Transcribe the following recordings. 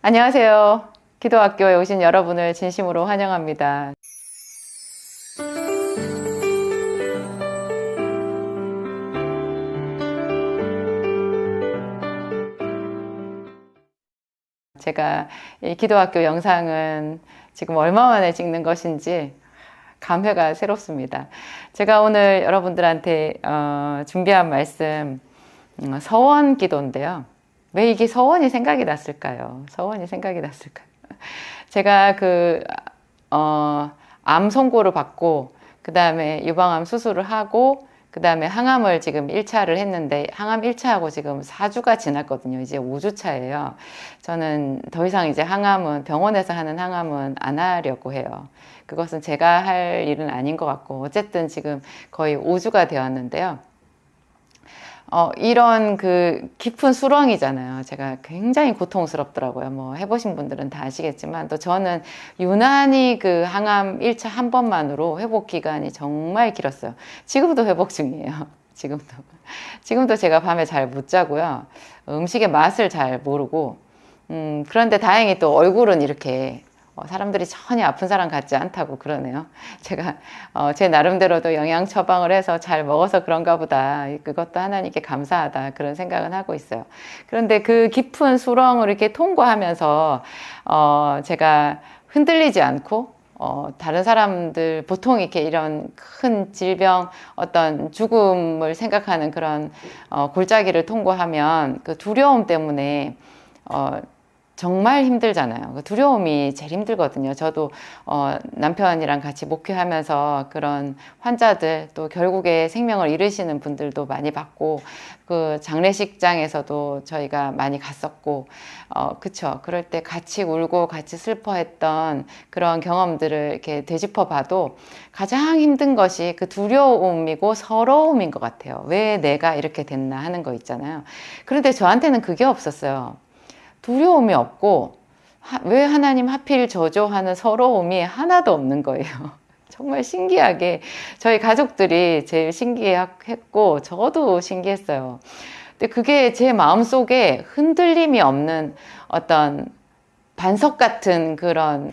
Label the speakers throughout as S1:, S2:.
S1: 안녕하세요. 기도학교에 오신 여러분을 진심으로 환영합니다. 제가 이 기도학교 영상은 지금 얼마 만에 찍는 것인지 감회가 새롭습니다. 제가 오늘 여러분들한테 준비한 말씀 서원 기도인데요. 왜 이게 서원이 생각이 났을까요? 서원이 생각이 났을까요? 제가 암 선고를 받고 그 다음에 유방암 수술을 하고 그 다음에 항암을 지금 1차를 했는데 항암 1차하고 지금 4주가 지났거든요. 이제 5주차예요. 저는 더 이상 이제 항암은 병원에서 하는 항암은 안 하려고 해요. 그것은 제가 할 일은 아닌 것 같고 어쨌든 지금 거의 5주가 되었는데요. 이런 깊은 수렁이잖아요. 제가 굉장히 고통스럽더라고요. 뭐 해보신 분들은 다 아시겠지만 또 저는 유난히 항암 1차 한 번만으로 회복 기간이 정말 길었어요. 지금도 회복 중이에요. 지금도 제가 밤에 잘 못 자고요. 음식의 맛을 잘 모르고 그런데 다행히 또 얼굴은 이렇게 사람들이 전혀 아픈 사람 같지 않다고 그러네요. 제가 제 나름대로도 영양 처방을 해서 잘 먹어서 그런가 보다. 그것도 하나님께 감사하다. 그런 생각은 하고 있어요. 그런데 그 깊은 수렁을 이렇게 통과하면서 제가 흔들리지 않고 다른 사람들 보통 이렇게 이런 큰 질병 어떤 죽음을 생각하는 그런 골짜기를 통과하면 그 두려움 때문에 정말 힘들잖아요. 그 두려움이 제일 힘들거든요. 저도 남편이랑 같이 목회하면서 그런 환자들 또 결국에 생명을 잃으시는 분들도 많이 봤고 그 장례식장에서도 저희가 많이 갔었고 그쵸. 그럴 때 같이 울고 같이 슬퍼했던 그런 경험들을 이렇게 되짚어 봐도 가장 힘든 것이 그 두려움이고 서러움인 것 같아요. 왜 내가 이렇게 됐나 하는 거 있잖아요. 그런데 저한테는 그게 없었어요. 두려움이 없고 왜 하나님 하필 저죠 하는 서러움이 하나도 없는 거예요. 정말 신기하게 저희 가족들이 제일 신기했고 저도 신기했어요. 근데 그게 제 마음속에 흔들림이 없는 어떤 반석 같은 그런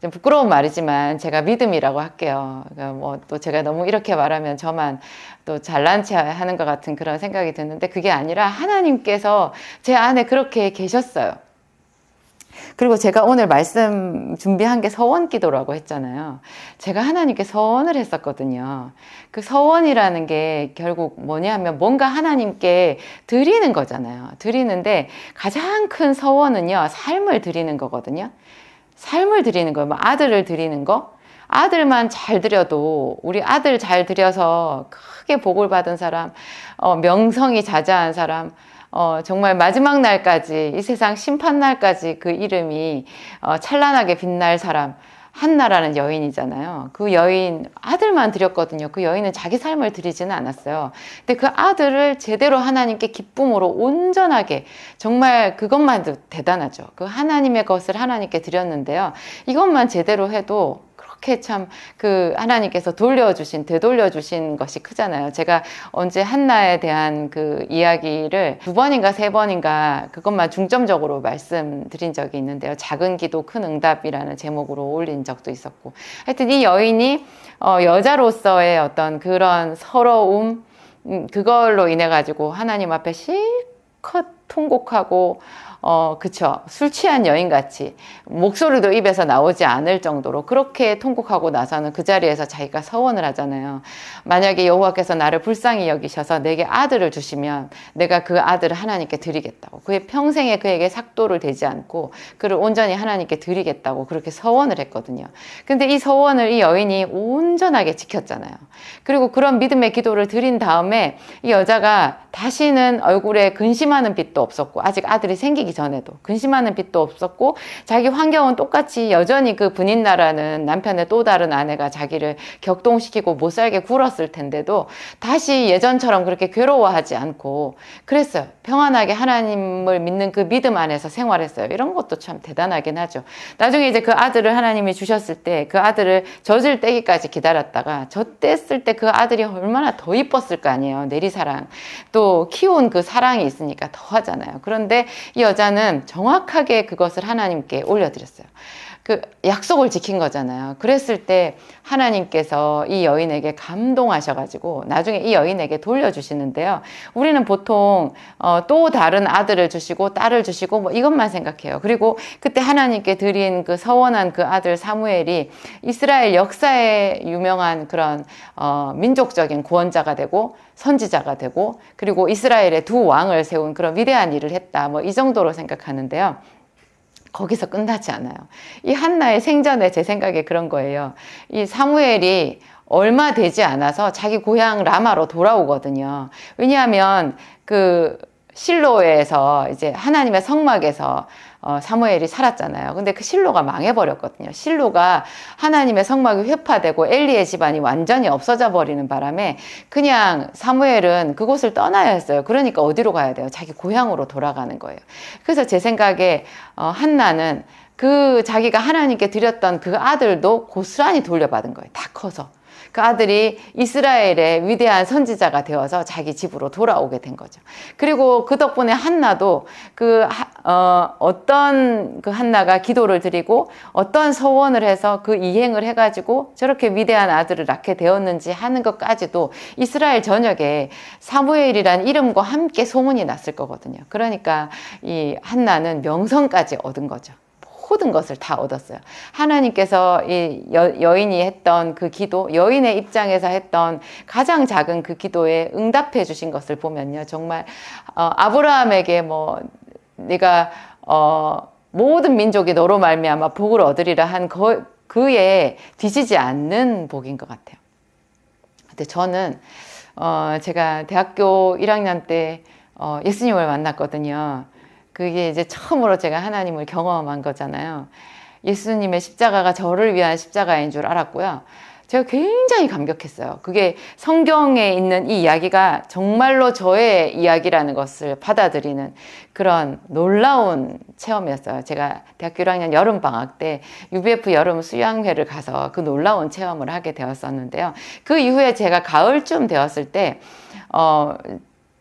S1: 좀 부끄러운 말이지만 제가 믿음이라고 할게요. 그러니까 뭐 또 제가 너무 이렇게 말하면 저만 또 잘난 체 하는 것 같은 그런 생각이 드는데 그게 아니라 하나님께서 제 안에 그렇게 계셨어요. 그리고 제가 오늘 말씀 준비한 게 서원 기도라고 했잖아요. 제가 하나님께 서원을 했었거든요. 그 서원이라는 게 결국 뭐냐면 뭔가 하나님께 드리는 거잖아요. 드리는데 가장 큰 서원은요, 삶을 드리는 거거든요. 삶을 드리는 거예요. 뭐 아들을 드리는 거. 아들만 잘 드려도 우리 아들 잘 드려서 크게 복을 받은 사람, 명성이 자자한 사람, 정말 마지막 날까지 이 세상 심판 날까지 그 이름이 찬란하게 빛날 사람 한나라는 여인이잖아요. 그 여인 아들만 드렸거든요. 그 여인은 자기 삶을 드리지는 않았어요. 근데 그 아들을 제대로 하나님께 기쁨으로 온전하게 정말 그것만도 대단하죠. 그 하나님의 것을 하나님께 드렸는데요. 이것만 제대로 해도 그렇게 참 하나님께서 되돌려주신 것이 크잖아요. 제가 언제 한나에 대한 그 이야기를 2번인가 3번인가 그것만 중점적으로 말씀드린 적이 있는데요. 작은 기도 큰 응답이라는 제목으로 올린 적도 있었고. 하여튼 이 여인이 여자로서의 어떤 그런 서러움, 그걸로 인해 가지고 하나님 앞에 실컷 통곡하고 그쵸. 술 취한 여인같이 목소리도 입에서 나오지 않을 정도로 그렇게 통곡하고 나서는 그 자리에서 자기가 서원을 하잖아요. 만약에 여호와께서 나를 불쌍히 여기셔서 내게 아들을 주시면 내가 그 아들을 하나님께 드리겠다고. 그의 평생에 그에게 삭도를 대지 않고 그를 온전히 하나님께 드리겠다고 그렇게 서원을 했거든요. 근데 이 서원을 이 여인이 온전하게 지켰잖아요. 그리고 그런 믿음의 기도를 드린 다음에 이 여자가 다시는 얼굴에 근심하는 빛도 없었고 아직 아들이 생기기 전에도 근심하는 빛도 없었고 자기 환경은 똑같이 여전히 그 분인나라는 남편의 또 다른 아내가 자기를 격동시키고 못 살게 굴었을 텐데도 다시 예전처럼 그렇게 괴로워하지 않고 그랬어요. 평안하게 하나님을 믿는 그 믿음 안에서 생활했어요. 이런 것도 참 대단하긴 하죠. 나중에 이제 그 아들을 하나님이 주셨을 때 그 아들을 젖을 떼기까지 기다렸다가 젖 뗐을 때 그 아들이 얼마나 더 이뻤을 거 아니에요. 내리사랑 또 키운 그 사랑이 있으니까 더 하잖아요. 그런데 이 여자 여자는 정확하게 그것을 하나님께 올려드렸어요. 그 약속을 지킨 거잖아요. 그랬을 때 하나님께서 이 여인에게 감동하셔가지고 나중에 이 여인에게 돌려주시는데요. 우리는 보통 또 다른 아들을 주시고 딸을 주시고 뭐 이것만 생각해요. 그리고 그때 하나님께 드린 그 서원한 그 아들 사무엘이 이스라엘 역사에 유명한 그런 민족적인 구원자가 되고 선지자가 되고 그리고 이스라엘의 두 왕을 세운 그런 위대한 일을 했다. 뭐 이 정도로 생각하는데요. 거기서 끝나지 않아요. 이 한나의 생전에 제 생각에 그런 거예요. 이 사무엘이 얼마 되지 않아서 자기 고향 라마로 돌아오거든요. 왜냐하면 그 실로에서 이제 하나님의 성막에서 사무엘이 살았잖아요. 근데 그 실로가 망해버렸거든요. 실로가 하나님의 성막이 회파되고 엘리의 집안이 완전히 없어져 버리는 바람에 그냥 사무엘은 그곳을 떠나야 했어요. 그러니까 어디로 가야 돼요? 자기 고향으로 돌아가는 거예요. 그래서 제 생각에 한나는 그 자기가 하나님께 드렸던 그 아들도 고스란히 돌려받은 거예요. 다 커서. 그 아들이 이스라엘의 위대한 선지자가 되어서 자기 집으로 돌아오게 된 거죠. 그리고 그 덕분에 한나도 어떤 그 한나가 기도를 드리고 어떤 서원을 해서 그 이행을 해가지고 저렇게 위대한 아들을 낳게 되었는지 하는 것까지도 이스라엘 전역에 사무엘이란 이름과 함께 소문이 났을 거거든요. 그러니까 이 한나는 명성까지 얻은 거죠. 모든 것을 다 얻었어요. 하나님께서 이 여인이 했던 그 기도, 여인의 입장에서 했던 가장 작은 그 기도에 응답해 주신 것을 보면요. 정말 아브라함에게 뭐 네가 모든 민족이 너로 말미암아 복을 얻으리라 한 그에 뒤지지 않는 복인 것 같아요. 근데 저는 제가 대학교 1학년 때 예수님을 만났거든요. 그게 이제 처음으로 제가 하나님을 경험한 거잖아요. 예수님의 십자가가 저를 위한 십자가인 줄 알았고요. 제가 굉장히 감격했어요. 그게 성경에 있는 이 이야기가 정말로 저의 이야기라는 것을 받아들이는 그런 놀라운 체험이었어요. 제가 대학교 1학년 여름방학 때 UBF 여름 수양회를 가서 그 놀라운 체험을 하게 되었었는데요. 그 이후에 제가 가을쯤 되었을 때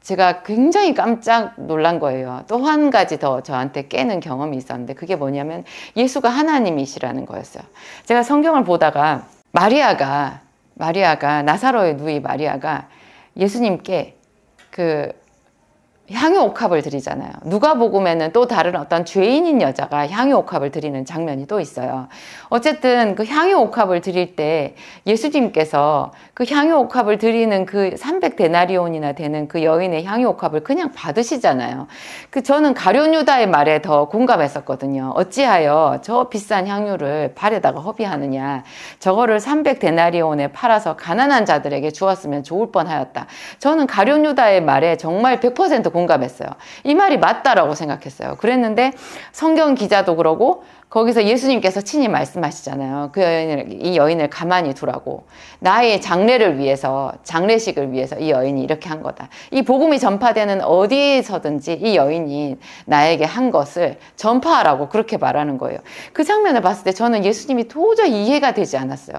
S1: 제가 굉장히 깜짝 놀란 거예요. 또 한 가지 더 저한테 깨는 경험이 있었는데 그게 뭐냐면 예수가 하나님이시라는 거였어요. 제가 성경을 보다가 마리아가 나사로의 누이 마리아가 예수님께 그 향유옥합을 드리잖아요. 누가복음에는 또 다른 어떤 죄인인 여자가 향유옥합을 드리는 장면이 또 있어요. 어쨌든 그 향유옥합을 드릴 때 예수님께서 그 향유옥합을 드리는 그 300데나리온이나 되는 그 여인의 향유옥합을 그냥 받으시잖아요. 저는 가룟 유다의 말에 더 공감했었거든요. 어찌하여 저 비싼 향유를 발에다가 허비하느냐. 저거를 300데나리온에 팔아서 가난한 자들에게 주었으면 좋을 뻔하였다. 저는 가룟 유다의 말에 정말 100% 공감했어요. 이 말이 맞다라고 생각했어요. 그랬는데 성경 기자도 그러고 거기서 예수님께서 친히 말씀하시잖아요. 이 여인을 가만히 두라고. 나의 장례를 위해서, 장례식을 위해서 이 여인이 이렇게 한 거다. 이 복음이 전파되는 어디에서든지 이 여인이 나에게 한 것을 전파하라고 그렇게 말하는 거예요. 그 장면을 봤을 때 저는 예수님이 도저히 이해가 되지 않았어요.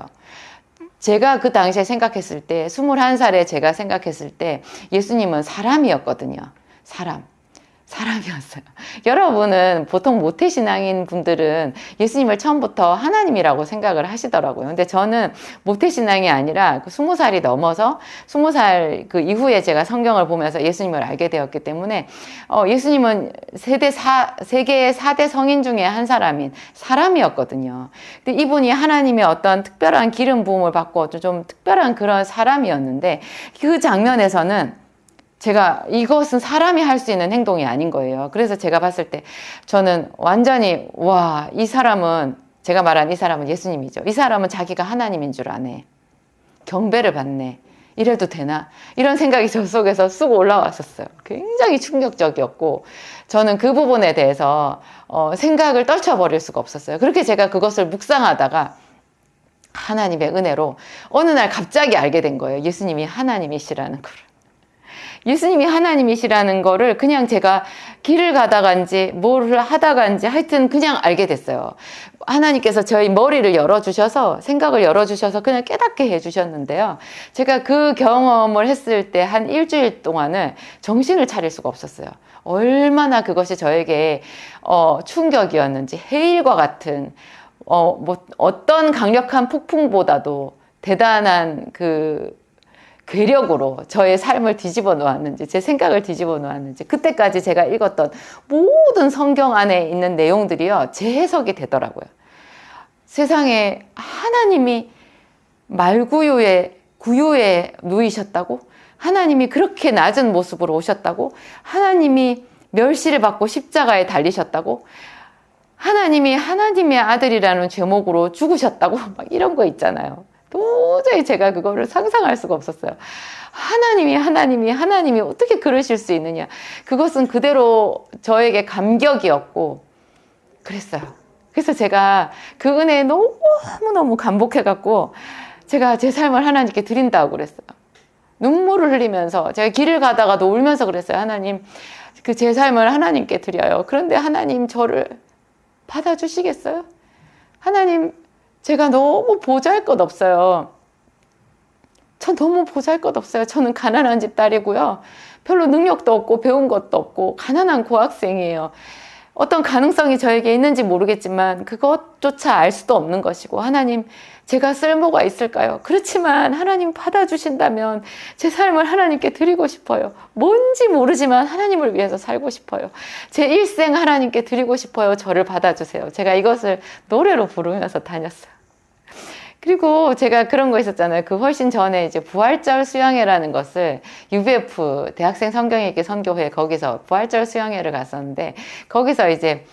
S1: 제가 그 당시에 생각했을 때 21살에 제가 생각했을 때 예수님은 사람이었거든요. 사람이었어요. 여러분은 보통 모태신앙인 분들은 예수님을 처음부터 하나님이라고 생각을 하시더라고요. 근데 저는 모태신앙이 아니라 20살이 넘어서 20살 그 이후에 제가 성경을 보면서 예수님을 알게 되었기 때문에 예수님은 세계의 4대 성인 중에 한 사람인 사람이었거든요. 근데 이분이 하나님의 어떤 특별한 기름 부음을 받고 좀 특별한 그런 사람이었는데 그 장면에서는 제가 이것은 사람이 할 수 있는 행동이 아닌 거예요. 그래서 제가 봤을 때 저는 완전히 와, 이 사람은 제가 말한 이 사람은 예수님이죠. 이 사람은 자기가 하나님인 줄 아네. 경배를 받네. 이래도 되나? 이런 생각이 저 속에서 쑥 올라왔었어요. 굉장히 충격적이었고 저는 그 부분에 대해서 생각을 떨쳐버릴 수가 없었어요. 그렇게 제가 그것을 묵상하다가 하나님의 은혜로 어느 날 갑자기 알게 된 거예요. 예수님이 하나님이시라는 거를. 예수님이 하나님이시라는 거를 그냥 제가 길을 가다간지 뭘 하다간지 하여튼 그냥 알게 됐어요. 하나님께서 저희 머리를 열어주셔서 생각을 열어주셔서 그냥 깨닫게 해주셨는데요. 제가 그 경험을 했을 때 한 일주일 동안을 정신을 차릴 수가 없었어요. 얼마나 그것이 저에게 충격이었는지, 해일과 같은 어떤 강력한 폭풍보다도 대단한 그 괴력으로 저의 삶을 뒤집어 놓았는지, 제 생각을 뒤집어 놓았는지, 그때까지 제가 읽었던 모든 성경 안에 있는 내용들이요, 재해석이 되더라고요. 세상에 하나님이 구유에 누이셨다고? 하나님이 그렇게 낮은 모습으로 오셨다고? 하나님이 멸시를 받고 십자가에 달리셨다고? 하나님이 하나님의 아들이라는 제목으로 죽으셨다고? 막 이런 거 있잖아요. 도저히 제가 그거를 상상할 수가 없었어요. 하나님이 어떻게 그러실 수 있느냐. 그것은 그대로 저에게 감격이었고 그랬어요. 그래서 제가 그 은혜에 너무너무 감복해갖고 제가 제 삶을 하나님께 드린다고 그랬어요. 눈물을 흘리면서 제가 길을 가다가도 울면서 그랬어요. 하나님, 그 제 삶을 하나님께 드려요. 그런데 하나님 저를 받아주시겠어요? 하나님, 제가 너무 보잘것없어요. 전 너무 보잘것없어요. 저는 가난한 집 딸이고요. 별로 능력도 없고 배운 것도 없고 가난한 고학생이에요. 어떤 가능성이 저에게 있는지 모르겠지만 그것조차 알 수도 없는 것이고, 하나님, 제가 쓸모가 있을까요? 그렇지만 하나님 받아주신다면 제 삶을 하나님께 드리고 싶어요. 뭔지 모르지만 하나님을 위해서 살고 싶어요. 제 일생 하나님께 드리고 싶어요. 저를 받아주세요. 제가 이것을 노래로 부르면서 다녔어요. 그리고 제가 그런 거 있었잖아요. 그 훨씬 전에 이제 부활절 수양회라는 것을 UBF 대학생 성경읽기 선교회, 거기서 부활절 수양회를 갔었는데, 거기서 이제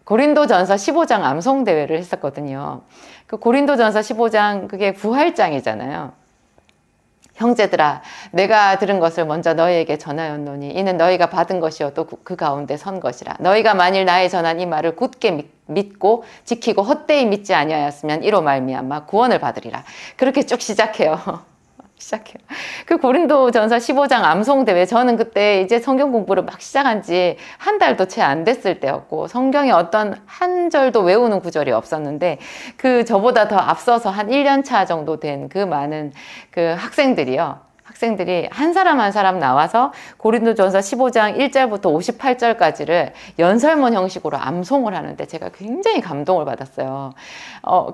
S1: 고린도전서 15장 암송 대회를 했었거든요. 그 고린도전서 15장, 그게 부활장이잖아요. 형제들아, 내가 들은 것을 먼저 너희에게 전하였노니 이는 너희가 받은 것이어도 그 가운데 선 것이라. 너희가 만일 나의 전한 이 말을 굳게 믿고 지키고 헛되이 믿지 아니하였으면 이로 말미암아 구원을 받으리라. 그렇게 쭉 시작해요. 그 고린도전서 15장 암송대회, 저는 그때 이제 성경 공부를 막 시작한 지 한 달도 채 안 됐을 때였고, 성경에 어떤 한 절도 외우는 구절이 없었는데, 그 저보다 더 앞서서 한 1년 차 정도 된 그 많은 그 학생들이 한 사람 한 사람 나와서 고린도전서 15장 1절부터 58절까지를 연설문 형식으로 암송을 하는데 제가 굉장히 감동을 받았어요.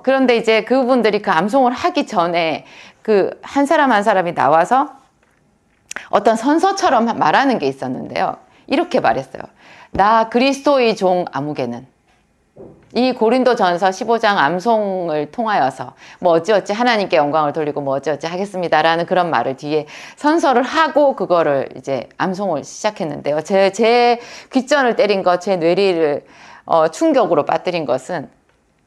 S1: 그런데 이제 그분들이 그 암송을 하기 전에 그 한 사람 한 사람이 나와서 어떤 선서처럼 말하는 게 있었는데요. 이렇게 말했어요. 나 그리스도의 종 아무개는, 이 고린도전서 15장 암송을 통하여서 뭐 어찌어찌 하나님께 영광을 돌리고 뭐 어찌어찌 하겠습니다라는 그런 말을 뒤에 선서를 하고 그거를 이제 암송을 시작했는데요. 제 귓전을 때린 것, 제 뇌리를 충격으로 빠뜨린 것은,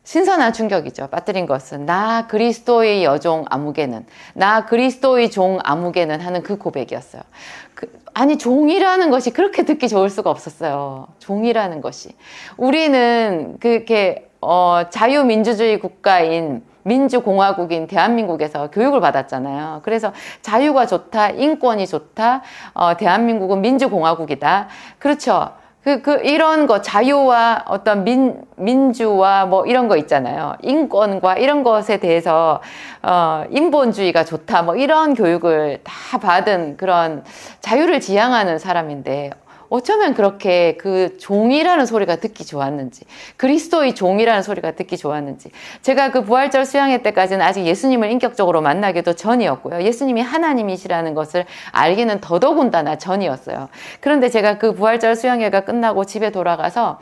S1: 신선한 충격이죠. 빠뜨린 것은 나 그리스도의 여종 아무개는, 나 그리스도의 종 아무개는 하는 그 고백이었어요. 아니, 종이라는 것이 그렇게 듣기 좋을 수가 없었어요. 종이라는 것이. 우리는 그렇게 자유민주주의 국가인, 민주공화국인 대한민국에서 교육을 받았잖아요. 그래서 자유가 좋다, 인권이 좋다, 대한민국은 민주공화국이다. 그렇죠. 이런 거, 자유와 어떤 민주와 뭐 이런 거 있잖아요. 인권과 이런 것에 대해서, 인본주의가 좋다, 뭐 이런 교육을 다 받은 그런 자유를 지향하는 사람인데, 어쩌면 그렇게 그 종이라는 소리가 듣기 좋았는지, 그리스도의 종이라는 소리가 듣기 좋았는지. 제가 그 부활절 수양회 때까지는 아직 예수님을 인격적으로 만나기도 전이었고요. 예수님이 하나님이시라는 것을 알기는 더더군다나 전이었어요. 그런데 제가 그 부활절 수양회가 끝나고 집에 돌아가서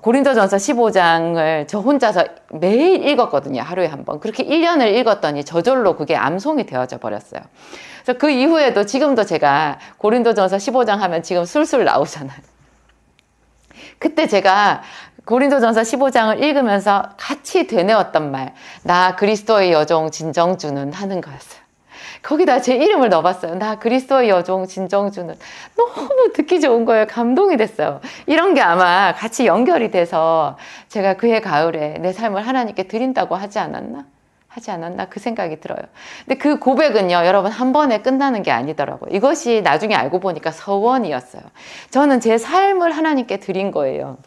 S1: 고린도전서 15장을 저 혼자서 매일 읽었거든요. 하루에 한 번. 그렇게 1년을 읽었더니 저절로 그게 암송이 되어져 버렸어요. 그래서 그 이후에도 지금도 제가 고린도전서 15장 하면 지금 술술 나오잖아요. 그때 제가 고린도전서 15장을 읽으면서 같이 되뇌었던 말, 나 그리스도의 여종 진정주는 하는 거였어요. 거기다 제 이름을 넣어봤어요. 나 그리스도의 여종 진정주는. 너무 듣기 좋은 거예요. 감동이 됐어요. 이런 게 아마 같이 연결이 돼서 제가 그해 가을에 내 삶을 하나님께 드린다고 하지 않았나 그 생각이 들어요. 근데 그 고백은요, 여러분, 한 번에 끝나는 게 아니더라고요. 이것이 나중에 알고 보니까 서원이었어요. 저는 제 삶을 하나님께 드린 거예요.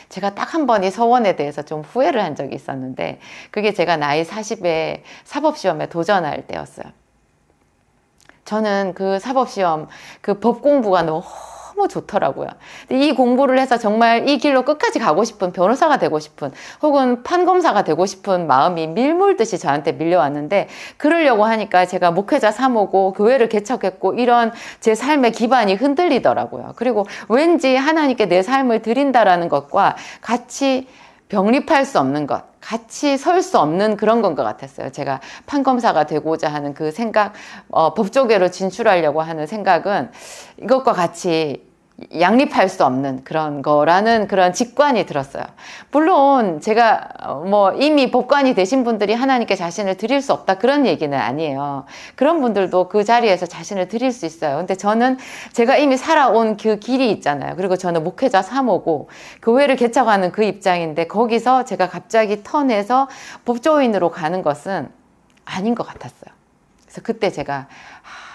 S1: 제가 딱 한 번 이 서원에 대해서 좀 후회를 한 적이 있었는데, 그게 제가 나이 40에 사법시험에 도전할 때였어요. 저는 그 사법시험, 그 법 공부가 너무 좋더라고요. 이 공부를 해서 정말 이 길로 끝까지 가고 싶은, 변호사가 되고 싶은, 혹은 판검사가 되고 싶은 마음이 밀물듯이 저한테 밀려왔는데, 그러려고 하니까 제가 목회자 사모고 교회를 개척했고 이런 제 삶의 기반이 흔들리더라고요. 그리고 왠지 하나님께 내 삶을 드린다라는 것과 같이 병립할 수 없는 것, 같이 설 수 없는 그런 건 것 같았어요. 제가 판검사가 되고자 하는 그 생각, 법조계로 진출하려고 하는 생각은 이것과 같이 양립할 수 없는 그런 거라는 그런 직관이 들었어요. 물론 제가 뭐 이미 법관이 되신 분들이 하나님께 자신을 드릴 수 없다 그런 얘기는 아니에요. 그런 분들도 그 자리에서 자신을 드릴 수 있어요. 근데 저는 제가 이미 살아온 그 길이 있잖아요. 그리고 저는 목회자 사모고 교회를 개척하는 그 입장인데, 거기서 제가 갑자기 턴해서 법조인으로 가는 것은 아닌 것 같았어요. 그래서 그때 제가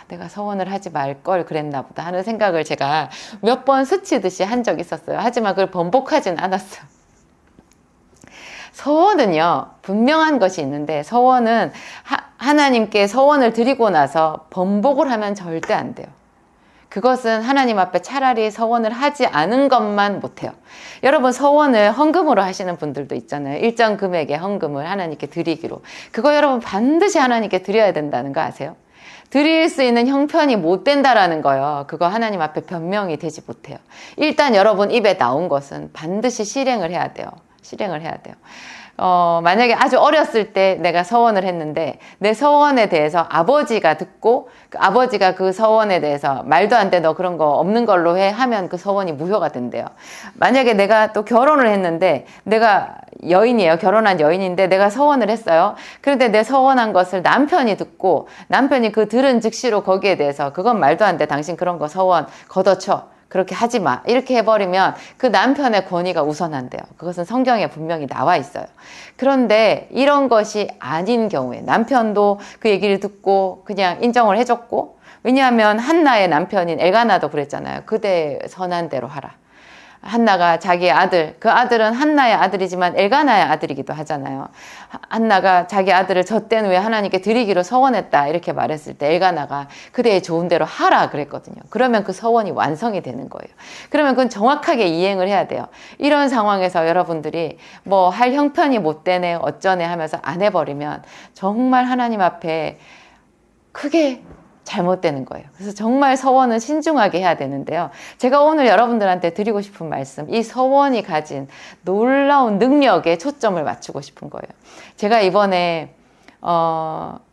S1: 내가 서원을 하지 말 걸 그랬나 보다 하는 생각을 제가 몇 번 스치듯이 한 적이 있었어요. 하지만 그걸 번복하진 않았어요. 서원은요, 분명한 것이 있는데, 서원은 하나님께 서원을 드리고 나서 번복을 하면 절대 안 돼요. 그것은 하나님 앞에 차라리 서원을 하지 않은 것만 못해요. 여러분, 서원을 헌금으로 하시는 분들도 있잖아요. 일정 금액의 헌금을 하나님께 드리기로. 그거 여러분 반드시 하나님께 드려야 된다는 거 아세요? 드릴 수 있는 형편이 못 된다라는 거요. 그거 하나님 앞에 변명이 되지 못해요. 일단 여러분 입에 나온 것은 반드시 실행을 해야 돼요. 실행을 해야 돼요. 만약에 아주 어렸을 때 내가 서원을 했는데 내 서원에 대해서 아버지가 듣고 아버지가 그 서원에 대해서 말도 안 돼, 너 그런 거 없는 걸로 해 하면 그 서원이 무효가 된대요. 만약에 내가 또 결혼을 했는데 내가 여인이에요. 결혼한 여인인데 내가 서원을 했어요. 그런데 내 서원한 것을 남편이 듣고 남편이 그 들은 즉시로 거기에 대해서 그건 말도 안 돼, 당신 그런 거 서원 걷어쳐, 그렇게 하지 마, 이렇게 해버리면 그 남편의 권위가 우선한대요. 그것은 성경에 분명히 나와 있어요. 그런데 이런 것이 아닌 경우에 남편도 그 얘기를 듣고 그냥 인정을 해줬고, 왜냐하면 한나의 남편인 엘가나도 그랬잖아요. 그대 선한 대로 하라. 한나가 자기 아들, 그 아들은 한나의 아들이지만 엘가나의 아들이기도 하잖아요. 한나가 자기 아들을 젖된 후에 하나님께 드리기로 서원했다 이렇게 말했을 때 엘가나가 그대의 좋은 대로 하라 그랬거든요. 그러면 그 서원이 완성이 되는 거예요. 그러면 그건 정확하게 이행을 해야 돼요. 이런 상황에서 여러분들이 뭐 할 형편이 못 되네 어쩌네 하면서 안 해버리면 정말 하나님 앞에 크게 잘못되는 거예요. 그래서 정말 서원은 신중하게 해야 되는데요. 제가 오늘 여러분들한테 드리고 싶은 말씀, 이 서원이 가진 놀라운 능력에 초점을 맞추고 싶은 거예요. 제가 이번에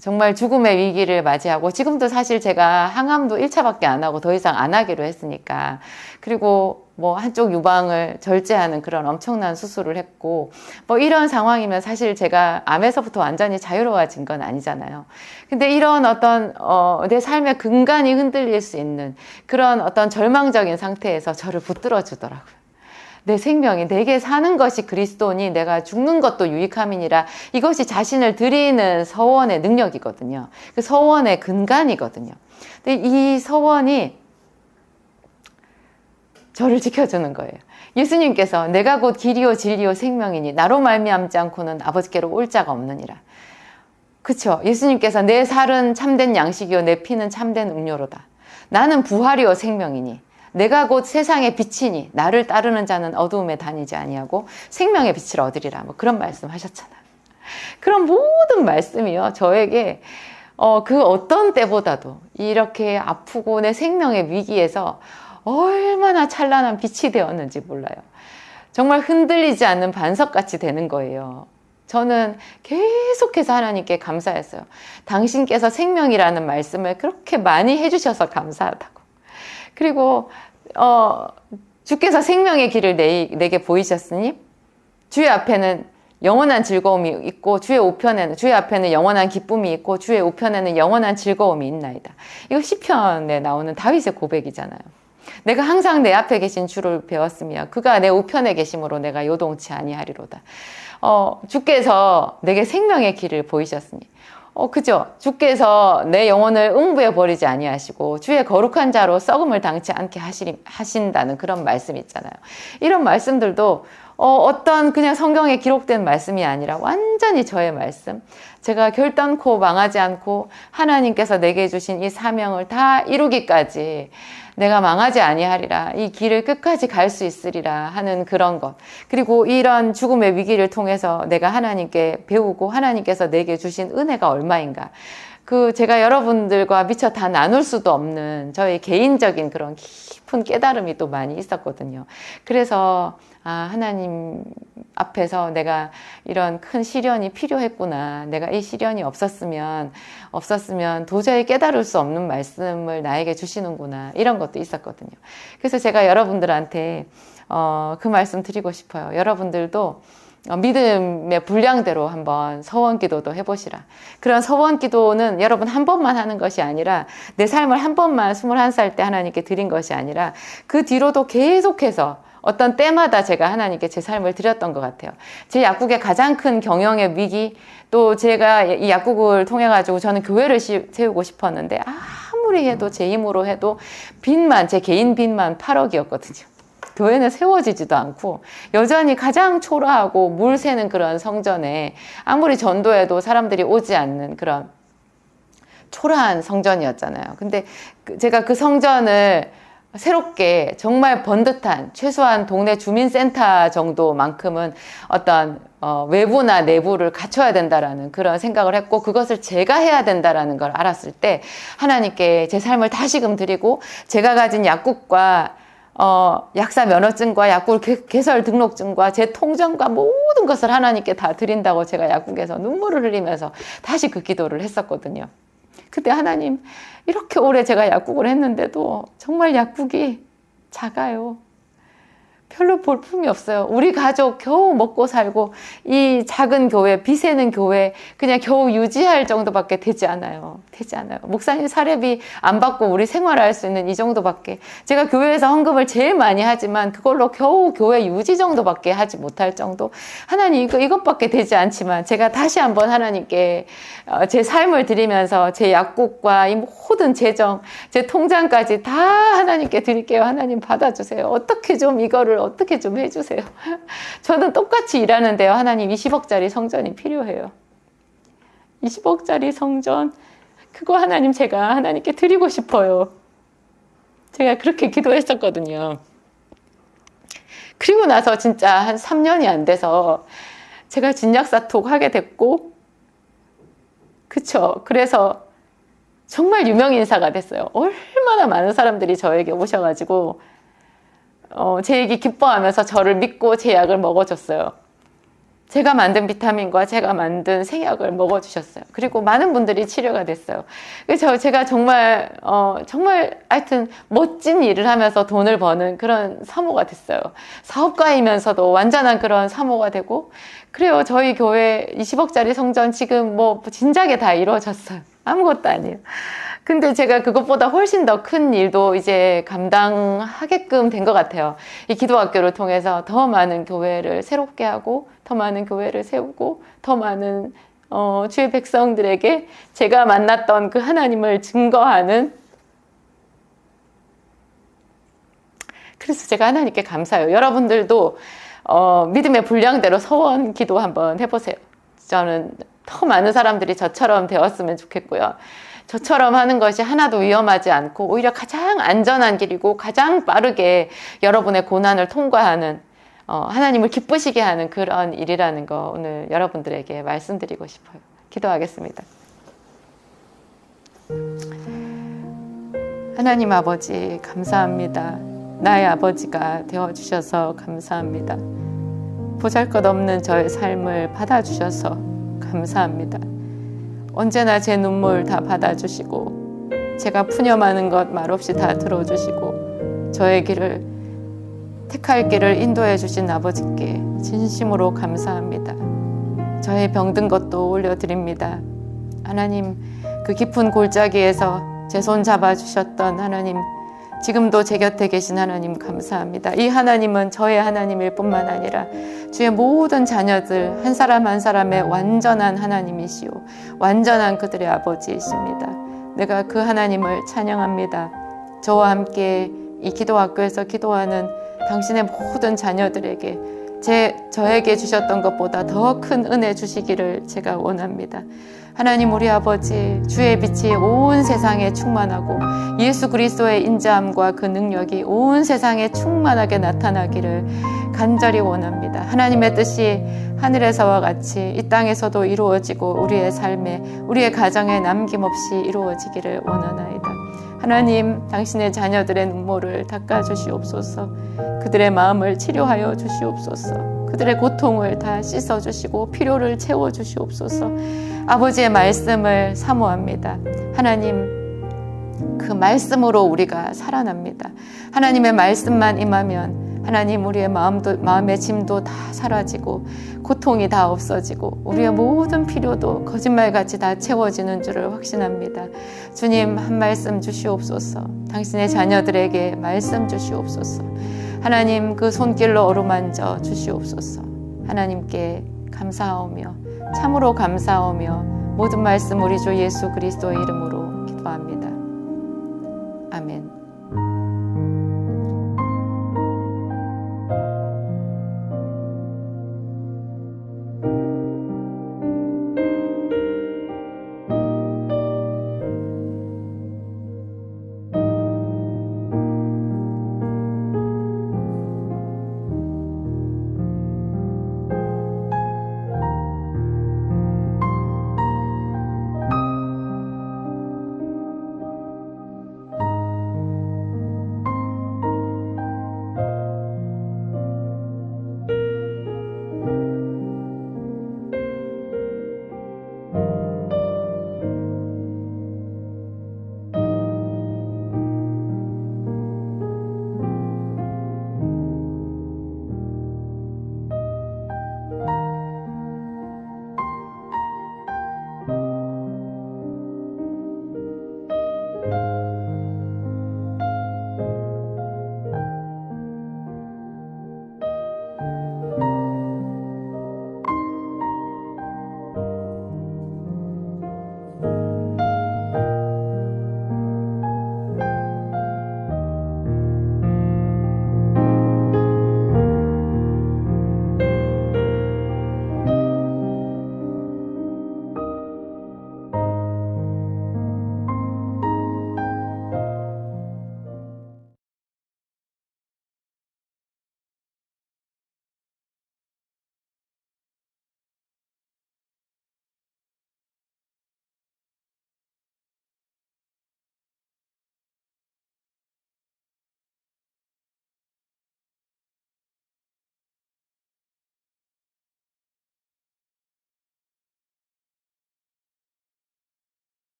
S1: 정말 죽음의 위기를 맞이하고, 지금도 사실 제가 항암도 1차밖에 안 하고 더 이상 안 하기로 했으니까, 그리고 뭐 한쪽 유방을 절제하는 그런 엄청난 수술을 했고, 뭐 이런 상황이면 사실 제가 암에서부터 완전히 자유로워진 건 아니잖아요. 근데 이런 어떤 내 삶의 근간이 흔들릴 수 있는 그런 어떤 절망적인 상태에서 저를 붙들어 주더라고요. 내 생명이 내게 사는 것이 그리스도니 내가 죽는 것도 유익함이니라. 이것이 자신을 드리는 서원의 능력이거든요. 그 서원의 근간이거든요. 근데 이 서원이 저를 지켜주는 거예요. 예수님께서 내가 곧 길이요 진리요 생명이니 나로 말미암지 않고는 아버지께로 올 자가 없느니라. 그쵸? 예수님께서 내 살은 참된 양식이요 내 피는 참된 음료로다. 나는 부활이요 생명이니 내가 곧 세상의 빛이니 나를 따르는 자는 어두움에 다니지 아니하고 생명의 빛을 얻으리라. 뭐 그런 말씀 하셨잖아요. 그런 모든 말씀이요, 저에게 그 어떤 때보다도 이렇게 아프고 내 생명의 위기에서 얼마나 찬란한 빛이 되었는지 몰라요. 정말 흔들리지 않는 반석같이 되는 거예요. 저는 계속해서 하나님께 감사했어요. 당신께서 생명이라는 말씀을 그렇게 많이 해주셔서 감사하다고. 그리고 주께서 생명의 길을 내게 보이셨으니 주의 앞에는 영원한 즐거움이 있고 주의 앞에는 영원한 기쁨이 있고 주의 우편에는 영원한 즐거움이 있나이다. 이거 시편에 나오는 다윗의 고백이잖아요. 내가 항상 내 앞에 계신 주를 배웠으며 그가 내 우편에 계심으로 내가 요동치 아니하리로다. 주께서 내게 생명의 길을 보이셨으니 그죠? 주께서 내 영혼을 음부에 버리지 아니하시고 주의 거룩한 자로 썩음을 당치 않게 하신다는 그런 말씀 있잖아요. 이런 말씀들도 어떤 그냥 성경에 기록된 말씀이 아니라 완전히 저의 말씀. 제가 결단코 망하지 않고 하나님께서 내게 주신 이 사명을 다 이루기까지 내가 망하지 아니하리라. 이 길을 끝까지 갈 수 있으리라 하는 그런 것. 그리고 이런 죽음의 위기를 통해서 내가 하나님께 배우고 하나님께서 내게 주신 은혜가 얼마인가. 제가 여러분들과 미처 다 나눌 수도 없는 저의 개인적인 그런 깊은 깨달음이 또 많이 있었거든요. 그래서 하나님 앞에서 내가 이런 큰 시련이 필요했구나. 내가 이 시련이 없었으면 도저히 깨달을 수 없는 말씀을 나에게 주시는구나. 이런 것도 있었거든요. 그래서 제가 여러분들한테 그 말씀 드리고 싶어요. 여러분들도 믿음의 분량대로 한번 서원 기도도 해보시라. 그런 서원 기도는 여러분 한 번만 하는 것이 아니라 내 삶을 한 번만 21살 때 하나님께 드린 것이 아니라 그 뒤로도 계속해서 어떤 때마다 제가 하나님께 제 삶을 드렸던 것 같아요. 제 약국의 가장 큰 경영의 위기, 또 제가 이 약국을 통해 가지고 저는 교회를 세우고 싶었는데 아무리 해도 제 힘으로 해도 제 개인 빚만 8억이었거든요. 교회는 세워지지도 않고 여전히 가장 초라하고 물 새는 그런 성전에 아무리 전도해도 사람들이 오지 않는 그런 초라한 성전이었잖아요. 근데 제가 그 성전을 새롭게 정말 번듯한 최소한 동네 주민센터 정도만큼은 어떤 외부나 내부를 갖춰야 된다라는 그런 생각을 했고, 그것을 제가 해야 된다라는 걸 알았을 때 하나님께 제 삶을 다시금 드리고, 제가 가진 약국과 약사 면허증과 약국 개설 등록증과 제 통장과 모든 것을 하나님께 다 드린다고 제가 약국에서 눈물을 흘리면서 다시 그 기도를 했었거든요. 그때 하나님, 이렇게 오래 제가 약국을 했는데도 정말 약국이 작아요. 별로 볼품이 없어요. 우리 가족 겨우 먹고 살고 이 작은 교회, 비세는 교회 그냥 겨우 유지할 정도밖에 되지 않아요. 목사님 사례비 안 받고 우리 생활할 수 있는 이 정도밖에. 제가 교회에서 헌금을 제일 많이 하지만 그걸로 겨우 교회 유지 정도밖에 하지 못할 정도. 하나님, 이것밖에 되지 않지만 제가 다시 한번 하나님께 제 삶을 드리면서 제 약국과 이 모든 재정, 제 통장까지 다 하나님께 드릴게요. 하나님 받아주세요. 어떻게 좀 해주세요. 저는 똑같이 일하는데요. 하나님, 20억짜리 성전이 필요해요. 20억짜리 성전, 그거 제가 하나님께 드리고 싶어요. 제가 그렇게 기도했었거든요. 그리고 나서 진짜 한 3년이 안 돼서 제가 진약사톡 하게 됐고, 그쵸. 그래서 정말 유명인사가 됐어요. 얼마나 많은 사람들이 저에게 오셔가지고 제 얘기 기뻐하면서 저를 믿고 제 약을 먹어줬어요. 제가 만든 비타민과 제가 만든 생약을 먹어주셨어요. 그리고 많은 분들이 치료가 됐어요. 그래서 제가 정말 하여튼 멋진 일을 하면서 돈을 버는 그런 사모가 됐어요. 사업가이면서도 완전한 그런 사모가 되고, 그래요. 저희 교회 20억짜리 성전 지금 진작에 다 이루어졌어요. 아무것도 아니에요. 근데 제가 그것보다 훨씬 더 큰 일도 이제 감당하게끔 된 것 같아요. 이 기도학교를 통해서 더 많은 교회를 새롭게 하고, 더 많은 교회를 세우고, 더 많은 주의 백성들에게 제가 만났던 그 하나님을 증거하는, 그래서 제가 하나님께 감사해요. 여러분들도 믿음의 분량대로 서원 기도 한번 해보세요. 저는 더 많은 사람들이 저처럼 되었으면 좋겠고요. 저처럼 하는 것이 하나도 위험하지 않고 오히려 가장 안전한 길이고 가장 빠르게 여러분의 고난을 통과하는, 하나님을 기쁘시게 하는 그런 일이라는 거 오늘 여러분들에게 말씀드리고 싶어요. 기도하겠습니다. 하나님 아버지, 감사합니다. 나의 아버지가 되어주셔서 감사합니다. 보잘것없는 저의 삶을 받아주셔서 감사합니다. 언제나 제 눈물 다 받아주시고, 제가 푸념하는 것 말없이 다 들어주시고, 저의 길을, 택할 길을 인도해 주신 아버지께 진심으로 감사합니다. 저의 병든 것도 올려드립니다. 하나님, 그 깊은 골짜기에서 제 손 잡아주셨던 하나님, 지금도 제 곁에 계신 하나님 감사합니다. 이 하나님은 저의 하나님일 뿐만 아니라 주의 모든 자녀들 한 사람 한 사람의 완전한 하나님이시오, 완전한 그들의 아버지이십니다. 내가 그 하나님을 찬양합니다. 저와 함께 이 기도학교에서 기도하는 당신의 모든 자녀들에게 저에게 주셨던 것보다 더 큰 은혜 주시기를 제가 원합니다. 하나님 우리 아버지, 주의 빛이 온 세상에 충만하고 예수 그리스도의 인자함과 그 능력이 온 세상에 충만하게 나타나기를 간절히 원합니다. 하나님의 뜻이 하늘에서와 같이 이 땅에서도 이루어지고 우리의 삶에, 우리의 가정에 남김없이 이루어지기를 원하나이다. 하나님, 당신의 자녀들의 눈물을 닦아주시옵소서. 그들의 마음을 치료하여 주시옵소서. 그들의 고통을 다 씻어주시고 필요를 채워주시옵소서. 아버지의 말씀을 사모합니다. 하나님, 그 말씀으로 우리가 살아납니다. 하나님의 말씀만 임하면 하나님 우리의 마음의 짐도 다 사라지고 고통이 다 없어지고 우리의 모든 필요도 거짓말같이 다 채워지는 줄을 확신합니다. 주님, 한 말씀 주시옵소서. 당신의 자녀들에게 말씀 주시옵소서. 하나님, 그 손길로 어루만져 주시옵소서. 하나님께 감사하오며 참으로 감사하오며 모든 말씀 우리 주 예수 그리스도의 이름으로 기도합니다.